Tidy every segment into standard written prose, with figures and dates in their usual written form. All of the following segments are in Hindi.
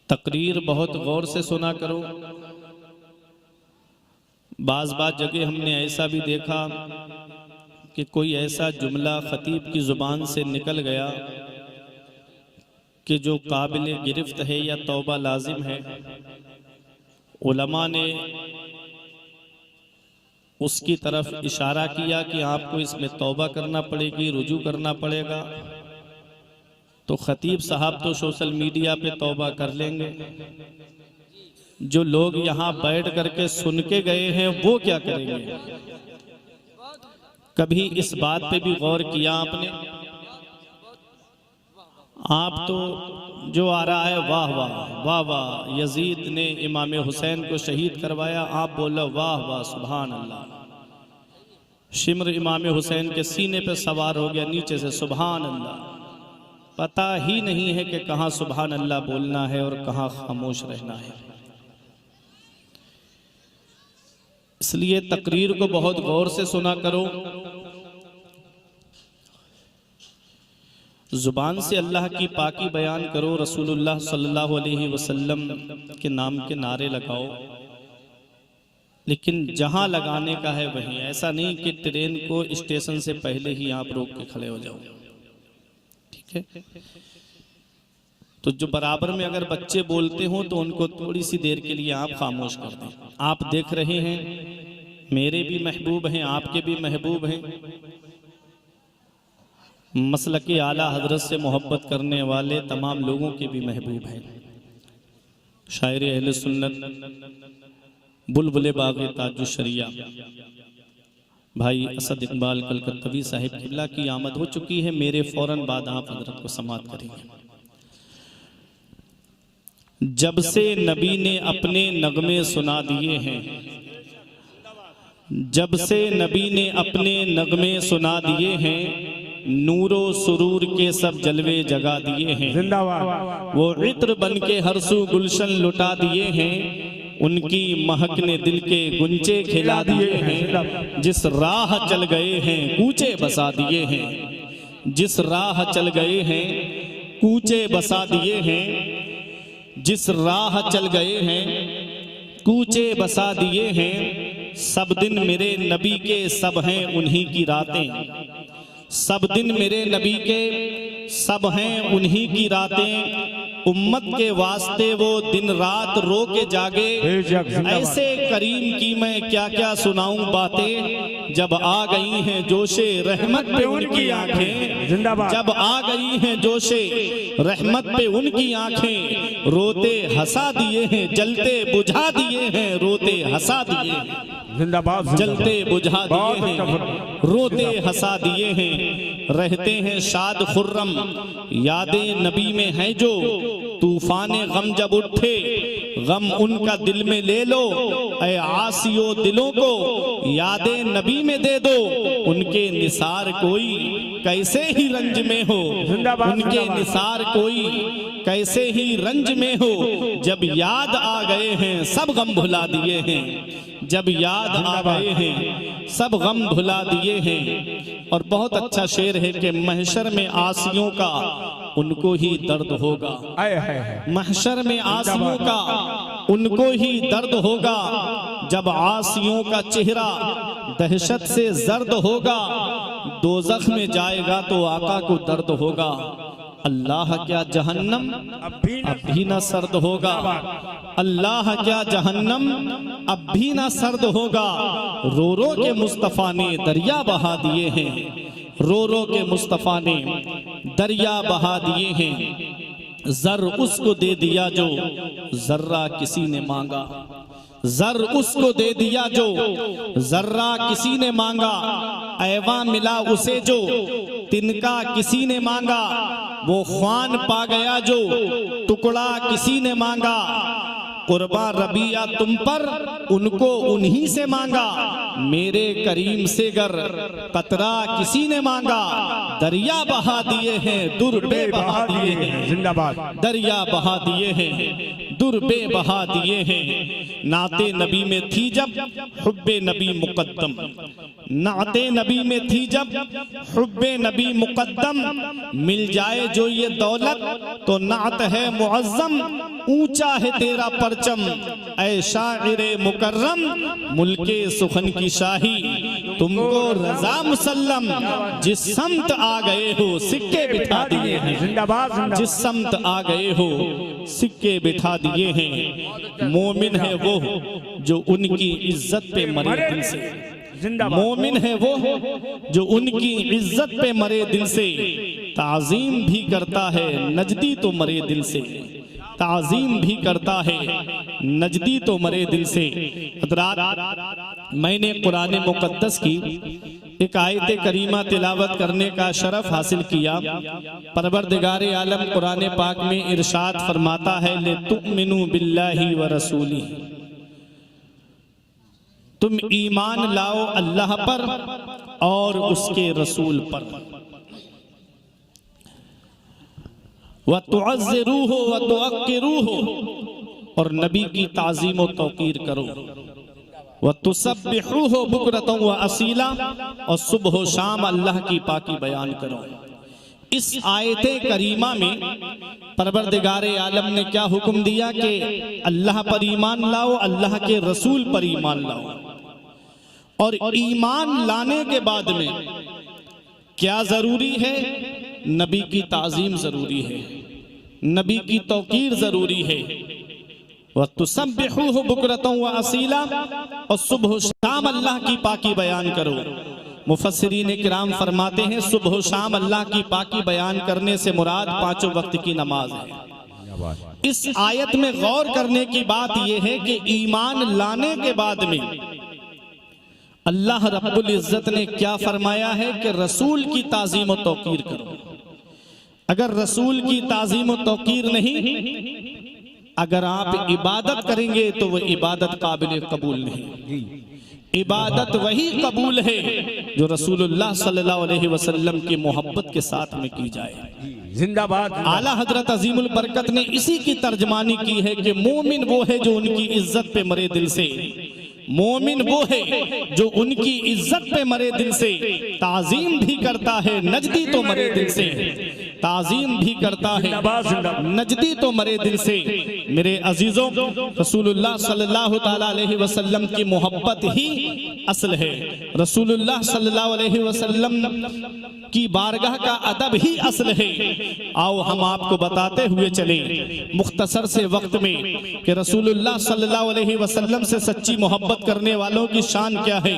तकरीर बहुत गौर से सुना करो। बाज़ जगह हमने ऐसा भी देखा कि कोई ऐसा जुमला ख़तीब की ज़ुबान से निकल गया कि जो काबिल गिरफ्त है या तौबा लाजिम है। उलमा ने उसकी तरफ इशारा किया कि आपको इसमें तौबा करना पड़ेगी, रुजू करना पड़ेगा। तो ख़तीब साहब तो सोशल मीडिया पे तौबा कर लेंगे, जो लोग यहाँ बैठ करके सुन के गए हैं वो क्या करेंगे? कभी इस बात पे भी गौर किया आपने? आप तो जो आ रहा है वाह वाह वाह वाह, यजीद ने इमाम हुसैन को शहीद करवाया, आप बोलो वाह वाह सुभान अल्लाह। शिम्र इमाम हुसैन के सीने पे सवार हो गया, नीचे से सुभान अल्लाह। पता ही नहीं है कि कहाँ सुभान अल्लाह बोलना है और कहाँ खामोश रहना है। इसलिए तकरीर को बहुत गौर से सुना करो। जुबान से अल्लाह की पाकी बयान करो, रसूलुल्लाह सल्लल्लाहु अलैहि वसल्लम के नाम के नारे लगाओ, लेकिन जहां लगाने का है वहीं। ऐसा नहीं कि ट्रेन को स्टेशन से पहले ही आप रोक के खड़े हो जाओ, ठीक है? तो जो बराबर में अगर बच्चे बोलते हो तो उनको थोड़ी सी देर के लिए आप खामोश कर दें। आप देख रहे हैं, मेरे भी महबूब हैं, आपके भी महबूब हैं, मसलके आला हजरत से मोहब्बत करने वाले तमाम लोगों के भी महबूब हैं। शायर अहले सुन्नत बुलबुले बाग़े ताजुश शरिया भाई असद इकबाल कलकत्तवी साहिब किबला की आमद हो चुकी है। मेरे फौरन बाद आप हजरत को समाअत करेंगे। जब से नबी ने अपने नगमे सुना दिए हैं, जब से नबी ने अपने नगमे सुना दिए हैं, नूरो सुरूर के सब जलवे जगा दिए हैं। जिंदाबाद। वो इत्र बन के हर सू गुलशन लुटा दिए हैं, उनकी महक ने दिल के गुंचे खिला दिए हैं। जिस राह चल गए हैं कूचे बसा दिए हैं, जिस राह चल गए हैं कूचे बसा दिए हैं, जिस राह चल गए हैं कूचे बसा दिए हैं। सब दिन मेरे नबी के सब हैं उन्हीं की रातें, सब दिन मेरे नबी के सब हैं उन्हीं की रातें। उम्मत के वास्ते वो दिन रात रो के जागे, ऐसे करीम की मैं क्या क्या सुनाऊं बातें। जब आ गई हैं जोशे रहमत पे उनकी आंखें, जब आ गई हैं जोशे रहमत पे उनकी आंखें। रोते हंसा दिए हैं, जलते बुझा दिए हैं, रोते हंसा दिए हैं, जलते बुझा दिए हैं, रोते हंसा दिए हैं। रहते हैं शाद खुर्रम, यादें नबी में हैं जो, तूफाने गम जब उठे गम उनका दिल में ले लो। ऐ आसियो दिलों को यादें नबी में दे दो, उनके निसार कोई कैसे ही रंज में हो, उनके निसार कोई कैसे ही रंज में हो। जब याद आ गए हैं सब गम भुला दिए हैं, जब याद आ गए हैं सब गम भुला दिए हैं। और बहुत अच्छा शेर है कि महशर में आसियों का उनको ही दर्द होगा, महशर में आसियों का उनको ही दर्द होगा। जब आसियों का चेहरा दहशत से जर्द होगा, दोज़ख में जाएगा तो आका को दर्द होगा। अल्लाह क्या जहन्नम अब भी न सर्द होगा, अल्लाह क्या जहन्नम अब भी न सर्द होगा। रो रो के मुस्तफ़ा ने दरिया बहा दिए हैं, रो रो के मुस्तफ़ा ने दरिया बहा दिए हैं। जर उसको दे दिया जो जर्रा किसी ने मांगा, जर उसको दे दिया जो जर्रा किसी ने मांगा। ऐवा मिला उसे जो तिनका किसी ने मांगा, वो ख्वान पा गया जो टुकड़ा किसी ने मांगा। कुर्बा रबिया तुम पर उनको उन्हीं से मांगा, मेरे करीम से गर कतरा किसी ने मांगा। दरिया बहा दिए हैं दुर्बे बहा दिए हैं, जिंदाबाद। दरिया बहा दिए हैं दुर्बे बहा दिए हैं। नाते नबी में थी जब हुब्बे नबी मुकद्दम, नाते नबी में थी जब हुब्बे नबी मुकद्दम, मिल जाए जो ये दौलत तो नात है मुअज्जम, ऊंचा है तेरा परचम ऐ शाइरे मुकर्रम, मुल्के सुखन की शाही तुमको रजा मुसल्लम, जिस समत आ गए हो सिक्के बिठा दिए हैं, जिंदाबाद, जिस समत आ गए हो सिक्के बिठा दिए हैं। मोमिन है वो जो उनकी इज्जत पे मरे दिल से, मोमिन है वो जो उनकी इज्जत पे मरे दिल से, ताजीम भी करता है नजदी तो मरे दिल से, ताजीम भी करता है नजदी तो मरे दिल से। हज़रात, मैंने कुरान मुक़द्दस की एक आयत करीमा तिलावत करने का शरफ हासिल किया। परवरदिगार आलम कुरान पाक में इरशाद फरमाता है, ले तुमिनु बिल्लाहि व रसूली, तुम ईमान लाओ अल्लाह पर और उसके रसूल पर, व तुअज़्ज़िरूहु व तुअक्किरूहु, और नबी की ताज़ीम व तौक़ीर करो, व तुसब्बिहूहु बुकरतन व असीला, और सुबह व शाम अल्लाह की पाकी बयान करो। इस आयत करीमा में परवरदिगार आलम ने क्या हुक्म दिया कि अल्लाह पर ईमान लाओ, अल्लाह के रसूल पर ईमान लाओ। और ईमान लाने के बाद में क्या जरूरी है? नबी की ताजीम जरूरी है, नबी की तौकीर जरूरी है। व तुसब्बिहूहु बुकरतन व असीला, और सुबह शाम अल्लाह की पाकी बयान करो। मुफस्सिरीन किराम फरमाते हैं सुबह शाम अल्लाह की पाकी बयान करने से मुराद पांचों वक्त की नमाज है। इस आयत में गौर करने की बात यह है कि ईमान लाने के बाद में अल्लाह रब्बुल इज्जत ने क्या फरमाया है कि रसूल की ताजीम और तौकीर करो। अगर रसूल की ताजीम और तौकीर नहीं, अगर आप इबादत करेंगे तो वह इबादत काबिल कबूल नहीं। इबादत वही कबूल है जो रसूलुल्लाह सल्लल्लाहु अलैहि वसल्लम की मोहब्बत के साथ में की जाए। जिंदाबाद। आला हजरत अजीमुल बरकत ने इसी की तर्जमानी की है कि मोमिन वो है जो उनकी इज्जत पे मरे दिल से, मोमिन वो है जो उनकी इज्जत पे मरे दिल से, ताजीम भी करता है नजदी तो मरे दिल से, ताजीम भी करता है नजदी तो मरे दिल से। मेरे अजीजों, रसूलुल्लाह सल्लल्लाहु ताला अलैहि वसल्लम की मोहब्बत ही असल है, रसूलुल्लाह सल्लल्लाहु अलैहि वसल्लम की बारगाह का अदब ही असल है। आओ हम आपको बताते हुए चले मुख्तसर से वक्त में कि रसूलुल्लाह सल्लल्लाहु अलैहि वसल्लम से सच्ची मोहब्बत करने वालों की शान क्या है।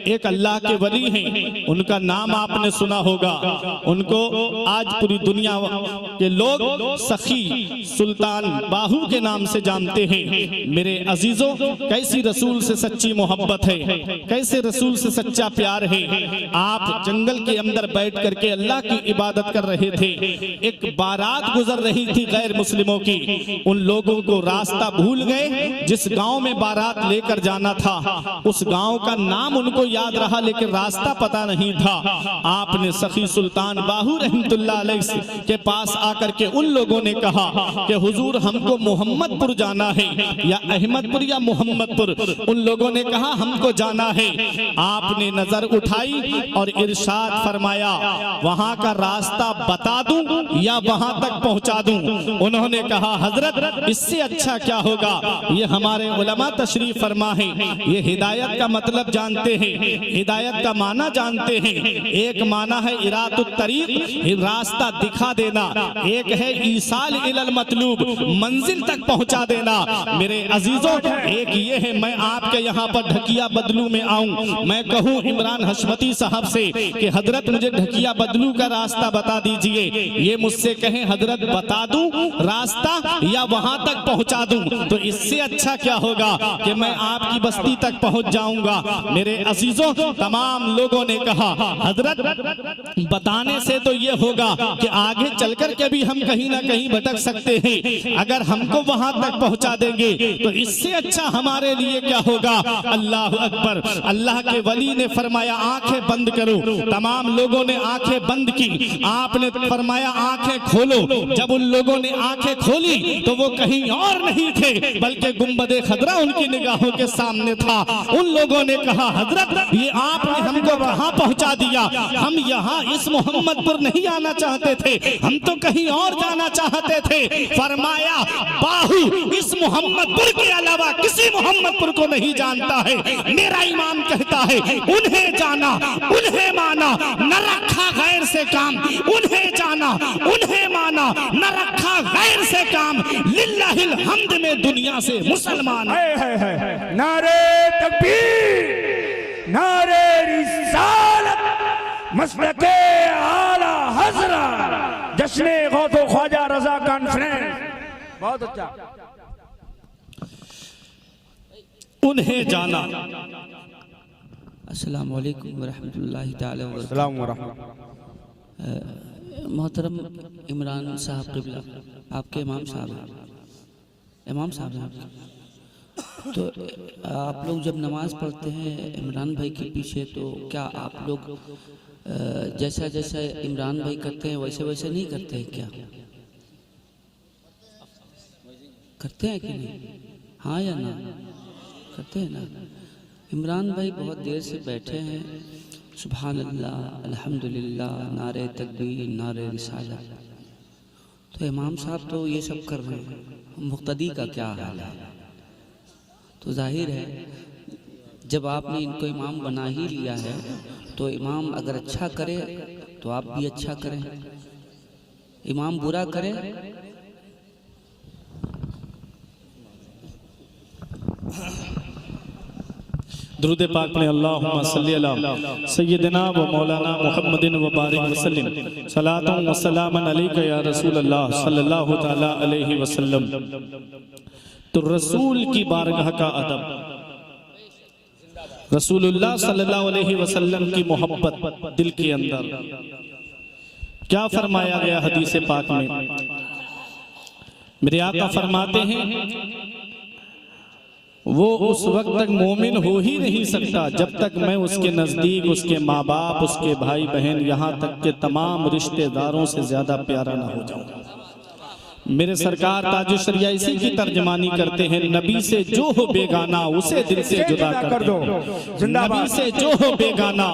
एक अल्लाह के वली हैं, उनका नाम आपने सुना होगा, उनको आज पूरी दुनिया के लोग सखी सुल्तान बाहू के नाम से जानते हैं। मेरे अजीजों, कैसी रसूल से सच्ची मोहब्बत है, कैसे रसूल से सच्चा प्यार है। आप जंगल के अंदर बैठ करके अल्लाह की इबादत कर रहे थे, एक बारात गुजर रही थी गैर मुस्लिमों की, उन लोगों को रास्ता भूल गए, जिस गांव में बारात लेकर जाना था उस गांव का नाम उनको याद रहा लेकिन रास्ता पता नहीं था। आपने सखी सुल्तान बाहू रहमतुल्लाह अलैह के पास आकर के उन लोगों ने कहा कि हुजूर हमको मोहम्मदपुर जाना है, या अहमदपुर या मोहम्मदपुर। उन लोगों ने कहा हमको जाना है। आपने नजर उठाई और इरशाद फरमाया वहां का रास्ता बता दूं या वहां तक पहुंचा दूं। उन्होंने कहा हजरत इससे अच्छा क्या होगा, ये हमारे उलमा तशरीफ फरमा है, ये हिदायत का मतलब जानते हैं, हिदायत का माना जानते हैं। एक माना है इरातुत तरीक, रास्ता दिखा देना, एक है ईसाल इलल मतलूब, मंजिल तक पहुंचा देना। मेरे अजीजों, एक ये है मैं आपके यहाँ पर ढकिया बदलू में आऊं, मैं कहूँ इमरान हशमती साहब से कि हजरत मुझे ढकिया बदलू का रास्ता बता दीजिए, ये मुझसे कहें हजरत बता दूं रास्ता या वहां तक पहुंचा दूं, तो इससे अच्छा क्या होगा कि मैं आपकी बस्ती तक पहुंच जाऊंगा। मेरे अजीजों, तमाम लोगों ने कहा हजरत बताने से तो ये होगा कि कि आगे चलकर के भी हम कहीं ना कहीं भटक सकते हैं, अगर हमको वहां तक पहुंचा देंगे तो इससे अच्छा हमारे लिए क्या होगा। अल्लाह अकबर। अल्लाह के वली ने फरमाया आंखें बंद करो, तमाम लोगों ने आंखें बंद की, आपने फरमाया आंखें खोलो। जब उन लोगों ने आंखें खोली तो वो कहीं और नहीं थे बल्कि गुंबदे खदरा उनकी निगाहों के सामने था। उन लोगों ने कहा हजरत ये आपने हमको कहां पहुंचा दिया, हम यहाँ इस मोहम्मदपुर नहीं आना चाहते थे, हम तो कहीं और जाना चाहते थे। फरमाया बाहु इस मोहम्मदपुर के अलावा किसी मोहम्मदपुर को नहीं जानता है। मेरा इमाम कहता है उन्हें जाना उन्हें माना, न रखा गैर से काम, उन्हें जाना उन्हें माना, न रखा गैर से काम, लिल्लाहिल हम्द में दुनिया से मुसलमान। नारे तकबीर, नारे रिसालत, मसलके आला हज़रत, जश्न गौथो ख्वाजा रजा कॉन्फ्रेंस। बहुत अच्छा। उन्हें जाना। अस्सलाम वालेकुम वरहमतुल्लाहि ताला मोहतरम इमरान साहब क़िबला, आपके इमाम साहब हैं, इमाम साहब हैं आपके। तो आप लोग जब नमाज़ पढ़ते हैं इमरान भाई के पीछे, तो क्या आप लोग जैसा जैसा इमरान भाई करते हैं वैसे वैसे नहीं करते हैं क्या? करते हैं कि नहीं? हाँ या ना? करते हैं ना? इमरान भाई बहुत देर से बैठे हैं, सुभान अल्लाह, अल्हम्दुलिल्लाह, नारे तकबीर, नारे रिसालत। तो इमाम साहब तो ये सब कर रहे हैं, मुक्तदी का क्या हाल है? तो जाहिर है जब आपने इनको इमाम बना ही लिया है तो इमाम अगर अच्छा करे तो आप भी अच्छा करें, इमाम बुरा करे दुरूद पाक में अल्लाहुम्मा सल्ली अला सय्यदिना व मौलाना मुहम्मदिन व बारिक वसल्लम, सलातुन व सलामन अलैका या रसूल अल्लाह सल्लल्लाहु तआला अलैहि वसल्लम। तो रसूल की बारगाह का अदब, रसूलुल्लाह सल्लल्लाहु अलैहि वसल्लम की मोहब्बत दिल के अंदर क्या फरमाया गया हदीस पाक में। मेरे आका फरमाते हैं वो उस वक्त तक मोमिन हो ही नहीं सकता जब तक मैं उसके नज़दीक उसके माँ बाप, उसके भाई बहन, यहाँ तक के तमाम रिश्तेदारों से ज़्यादा प्यारा ना हो जाऊँ। मेरे सरकार ताजुश शरिया इसी की तर्जमानी करते हैं, नबी से जो हो बेगाना उसे दिल से जुदा कर दो, नबी से जो हो बेगाना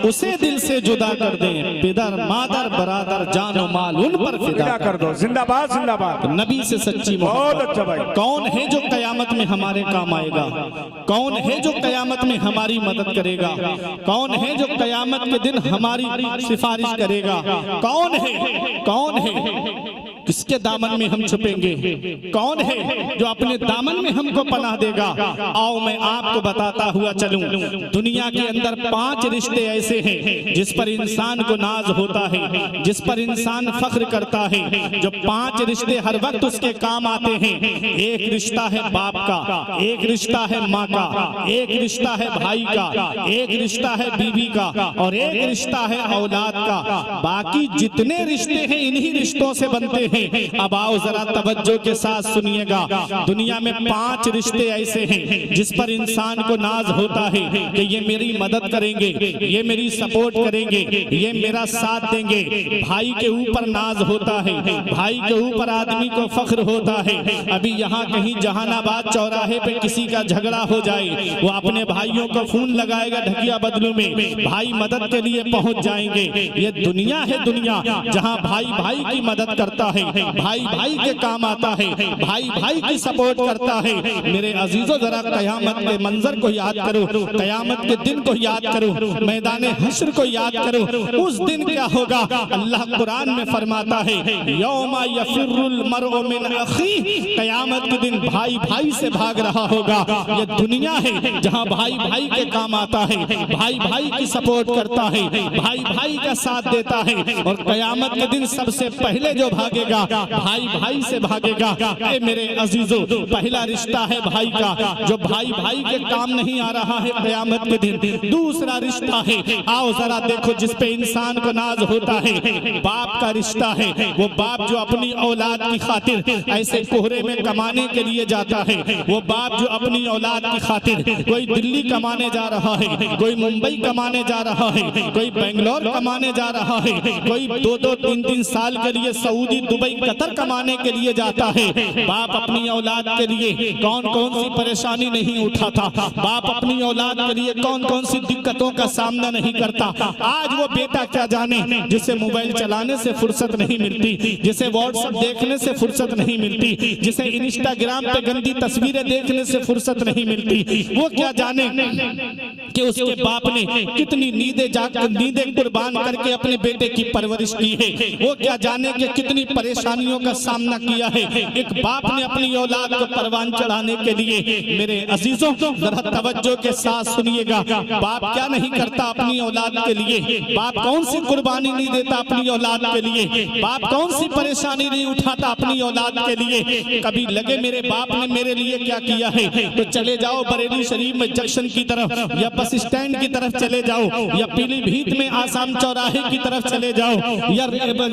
उसे दिल से जुदा कर दें, पिदर मादर बरादर जानो माल उन पर फिदा कर दो। जिंदाबाद जिंदाबाद। नबी से सच्ची मोहब्बत। अच्छा भाई, कौन है जो कयामत में हमारे काम आएगा? कौन है जो कयामत में हमारी मदद करेगा? कौन है जो कयामत के दिन हमारी सिफारिश करेगा? कौन है? कौन है? किसके दामन में हम छुपेंगे? कौन है जो अपने दामन में हमको पनाह देगा? आओ मैं आपको बताता हुआ चलूं। दुनिया के अंदर 5 रिश्ते ऐसे हैं जिस पर इंसान को नाज होता है, जिस पर इंसान फख्र करता है, जो 5 रिश्ते हर वक्त उसके काम आते हैं। एक रिश्ता है बाप का, एक रिश्ता है माँ का, एक रिश्ता है भाई का, एक रिश्ता है बीवी का, और एक रिश्ता है औलाद का। बाकी जितने रिश्ते हैं इन्हीं रिश्तों से बनते हैं। अब आओ जरा तवज्जो के साथ सुनिएगा। दुनिया में 5 रिश्ते ऐसे हैं जिस पर इंसान को नाज होता है कि ये मेरी मदद करेंगे, ये मेरी सपोर्ट करेंगे, ये मेरा साथ देंगे। भाई के ऊपर नाज होता है, भाई के ऊपर आदमी को फख्र होता है। अभी यहाँ कहीं जहानाबाद चौराहे पे किसी का झगड़ा हो जाए, वो अपने भाइयों को फोन लगाएगा ढकिया बदलू में, भाई मदद के लिए पहुंच जाएंगे। ये दुनिया है, दुनिया जहाँ भाई भाई की मदद करता है, भाई भाई के काम आता है, भाई भाई की सपोर्ट करता है। मेरे अजीजों जरा कयामत के मंजर को याद करो, कयामत के दिन को याद करो, मैदान हश्र को याद करो। उस दिन क्या होगा? अल्लाह कुरान में फरमाता है यौमा यफिरुल मरउ मिन अखी, कयामत के दिन भाई भाई से भाग रहा होगा। ये दुनिया है जहाँ भाई भाई के काम आता है, भाई भाई की सपोर्ट करता है, भाई भाई का साथ देता है। और कयामत के दिन सबसे पहले जो भागेगा भागेगा, भाई भाई से भागेगा। ऐ मेरे अजीजों, पहला रिश्ता है भाई का, जो भाई भाई के काम नहीं आ रहा है क़यामत के दिन। दूसरा रिश्ता है, आओ जरा देखो, जिस पे इंसान को नाज होता है, बाप का रिश्ता है। वो बाप जो अपनी औलाद की खातिर ऐसे कोहरे में कमाने के लिए जाता है, वो बाप जो अपनी औलाद की खातिर कोई दिल्ली कमाने जा रहा है, कोई मुंबई कमाने जा रहा है, कोई बेंगलोर कमाने जा रहा है, कोई 2-2, 3-3 साल के लिए सऊदी, दुबई, कतर कमाने के लिए जाता है। बाप अपनी औलाद के लिए कौन कौन सी परेशानी नहीं उठाता, बाप अपनी औलाद के लिए कौन कौन सी दिक्कतों का सामना नहीं करता। आज वो बेटा क्या जाने, जिसे मोबाइल चलाने से फुर्सत नहीं मिलती, जिसे व्हाट्सएप देखने से फुर्सत नहीं मिलती, जिसे इंस्टाग्राम पे गंदी तस्वीरें देखने से फुर्सत नहीं मिलती, वो क्या जाने कि उसके बाप ने कितनी नींदें कुर्बान करके अपने बेटे की परवरिश की है। वो क्या जाने कि कितनी परेशानियों का सामना किया है एक बाप ने अपनी औलाद को परवान चढ़ाने के लिए। मेरे अजीजों, जरा तवज्जो के साथ सुनिएगा, बाप क्या नहीं करता अपनी औलाद के लिए, बाप कौन सी कुर्बानी नहीं देता अपनी औलाद के लिए, बाप कौन सी परेशानी नहीं उठाता अपनी औलाद के लिए। कभी लगे मेरे बाप ने मेरे लिए क्या किया है, तो चले जाओ बरेली शरीफ में जंक्शन की तरफ, या बस स्टैंड की तरफ चले जाओ, या पीलीभीत में आसाम चौराहे की तरफ चले जाओ,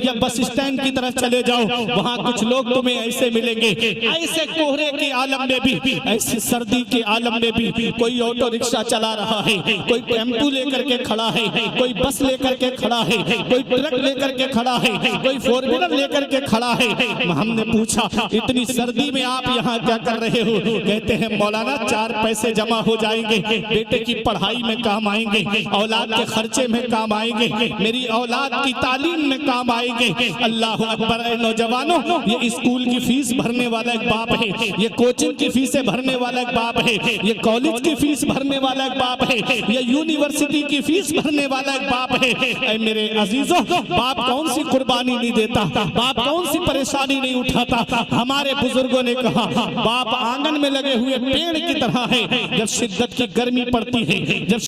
या बस स्टैंड की तरफ चले जाओ। वहां कुछ लोग तुम्हें ऐसे मिलेंगे, ऐसे कोहरे के आलम में भी, ऐसी सर्दी के आलम में भी, कोई ऑटो रिक्शा चला रहा है, कोई टेम्पू लेकर के खड़ा है, कोई बस लेकर के खड़ा है, कोई ट्रक लेकर के खड़ा है, कोई 4 व्हीलर लेकर के खड़ा है। हमने पूछा, इतनी सर्दी में आप यहाँ क्या कर रहे हो? कहते हैं मौलाना 4 पैसे जमा हो जाएंगे, बेटे की पढ़ाई में काम आएंगे, औलाद के खर्चे में काम आएंगे, मेरी औलाद की तालीम में काम आएंगे। अल्लाह अकबर। नौजवानों, ये स्कूल की फीस भरने वाला एक बाप है, ये कोचिंग की फीसें भरने वाला एक बाप है, ये कॉलेज की फीस भरने वाला एक बाप है, ये यूनिवर्सिटी की फीस भरने वाला एक बाप है। ऐ मेरे अजीजों, बाप कौन सी कुर्बानी नहीं देता, बाप कौन सी परेशानी नहीं उठाता। हमारे बुजुर्गों ने कहा, बाप आंगन में लगे हुए पेड़ की तरह है, जब शिद्दत की गर्मी पड़ती है, जब